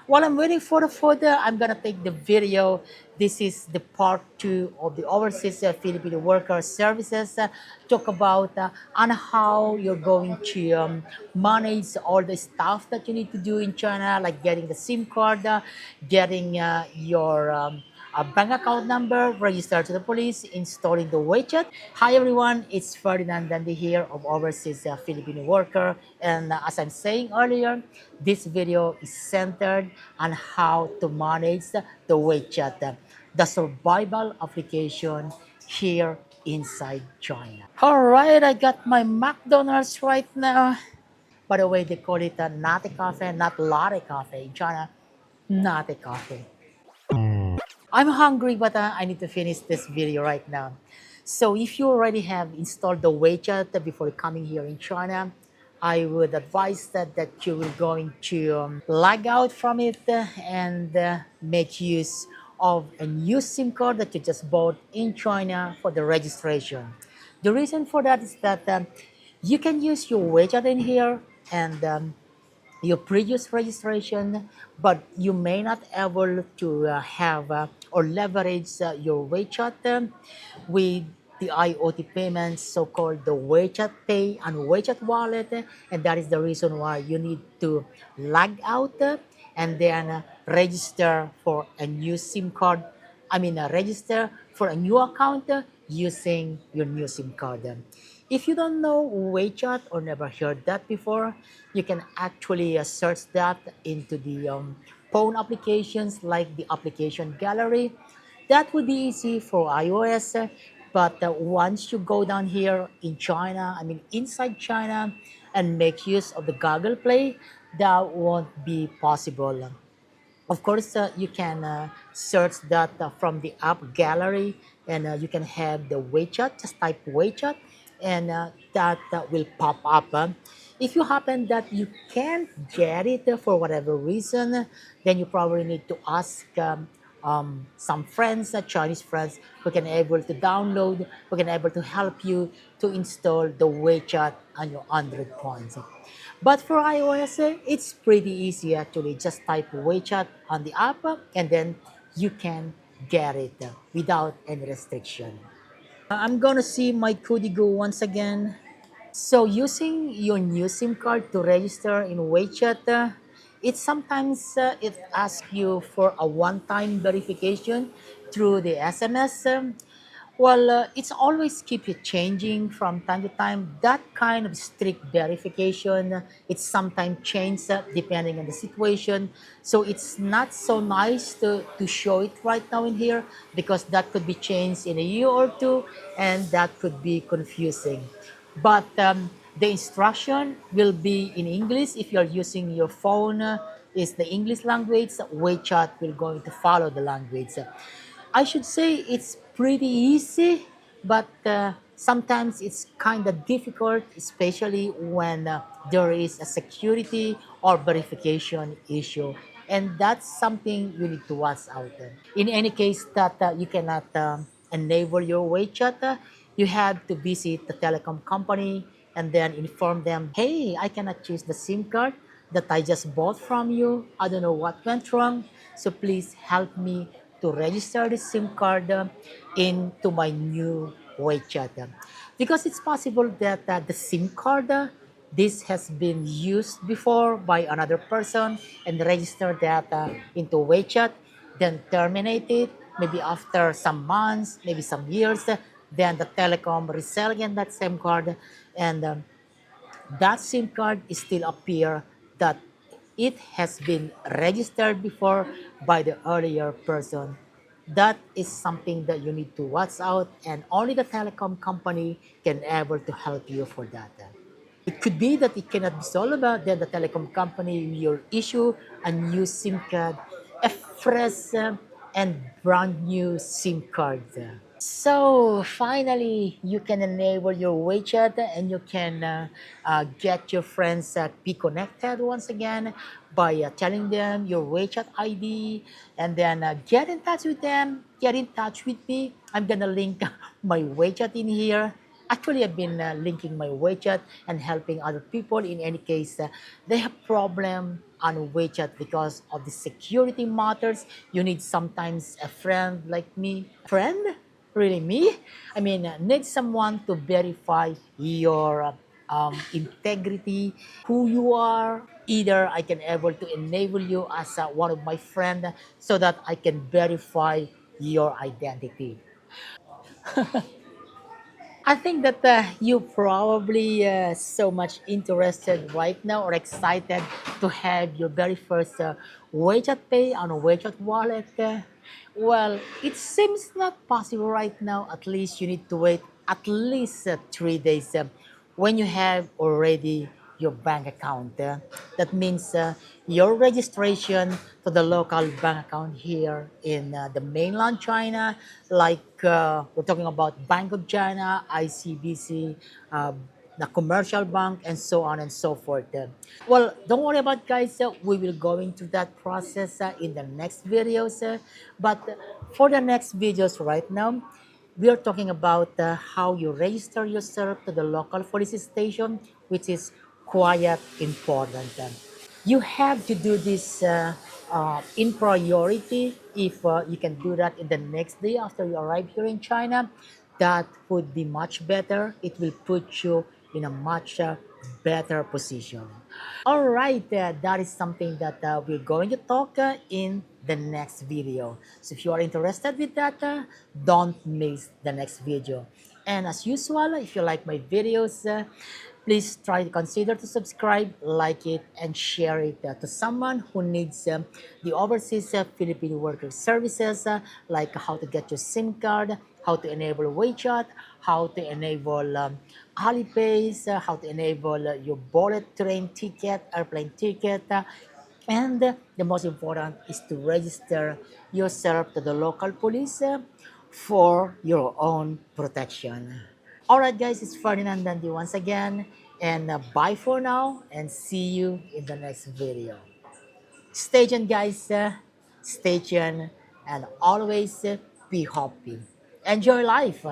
While I'm waiting for the photo, I'm gonna take the video. This is the part two of the overseas Filipino worker services. Talk about on how you're going to manage all the stuff that you need to do in China, like getting the SIM card, getting your a bank account number, register to the police, installing the WeChat. Hi everyone, it's Ferdinand Dandy here of Overseas Filipino Worker. And as I'm saying earlier, this video is centered on how to manage the WeChat, the survival application here inside China. All right, I got my McDonald's right now. By the way, they call it a latte coffee, not latte coffee in China, latte coffee. I'm hungry, but I need to finish this video right now. So if you already have installed the WeChat before coming here in China, I would advise that you will going to log out from it and make use of a new SIM card that you just bought in China for the registration. The reason for that is that you can use your WeChat in here and your previous registration, but you may not able to have or leverage your WeChat with the IoT payments, so-called the WeChat Pay and WeChat Wallet, and that is the reason why you need to log out and then register for a new SIM card. Register for a new account using your new SIM card. If you don't know WeChat or never heard that before, you can actually search that into the phone applications like the application gallery. That would be easy for iOS, but once you go down here in China, inside China, and make use of the Google Play, that won't be possible. Of course, you can search that from the app gallery, and you can have the WeChat. Just type WeChat, and that will pop up. If you happen that you can't get it for whatever reason, then you probably need to ask some friends, Chinese friends, who can able to download, who can able to help you to install the WeChat on your Android phones. But for iOS, it's pretty easy actually. Just type WeChat on the app and then you can get it without any restriction. I'm gonna see my Codigo once again. So using your new SIM card to register in WeChat, it sometimes it asks you for a one-time verification through the SMS. It's always keep it changing from time to time. That kind of strict verification, it's sometimes changed depending on the situation. So it's not so nice to show it right now in here because that could be changed in a year or two and that could be confusing. But the instruction will be in English if you're using your phone. Is the English language, WeChat will going to follow the language. I should say it's pretty easy, but sometimes it's kind of difficult, especially when there is a security or verification issue. And that's something you need to watch out. In any case that you cannot enable your WeChat, you have to visit the telecom company and then inform them, hey, I cannot choose the SIM card that I just bought from you. I don't know what went wrong. So please help me to register the SIM card into my new WeChat. Because it's possible that the SIM card, this has been used before by another person and register that into WeChat, then terminate it, maybe after some months, maybe some years, then the telecom resell again that SIM card, and that SIM card is still appear that it has been registered before by the earlier person. That is something that you need to watch out, and only the telecom company can able to help you for that. It could be that it cannot be solved, then the telecom company will issue a new SIM card, a fresh and brand new SIM card. So finally, you can enable your WeChat and you can get your friends be connected once again by telling them your WeChat ID and then get in touch with them, get in touch with me. I'm gonna link my WeChat in here. Actually, I've been linking my WeChat and helping other people in any case they have problem on WeChat because of the security matters. You need sometimes a friend like me. A friend? Really me? I mean, need someone to verify your integrity, who you are. Either I can able to enable you as one of my friend so that I can verify your identity. I think that you probably so much interested right now or excited to have your very first WeChat Pay on a WeChat wallet. Well, it seems not possible right now. At least you need to wait at least 3 days when you have already your bank account. That means your registration to the local bank account here in the mainland China, like we're talking about Bank of China, ICBC, uh, the commercial bank, and so on and so forth. Well, don't worry about guys. We will go into that process in the next videos. But for the next videos right now, we are talking about how you register yourself to the local police station, which is quite important. You have to do this in priority. If you can do that in the next day after you arrive here in China, that would be much better. It will put you in a much better position. All right, that is something that we're going to talk in the next video. So if you are interested with that, don't miss the next video. And as usual, if you like my videos, please try to consider to subscribe, like it, and share it to someone who needs the overseas Filipino worker services, like how to get your SIM card, how to enable WeChat, how to enable Alipays, how to enable your bullet train ticket, airplane ticket, and the most important is to register yourself to the local police for your own protection. All right, guys, it's Ferdinand Dandy once again, and bye for now, and see you in the next video. Stay tuned, guys. Stay tuned, and always be happy. Enjoy life.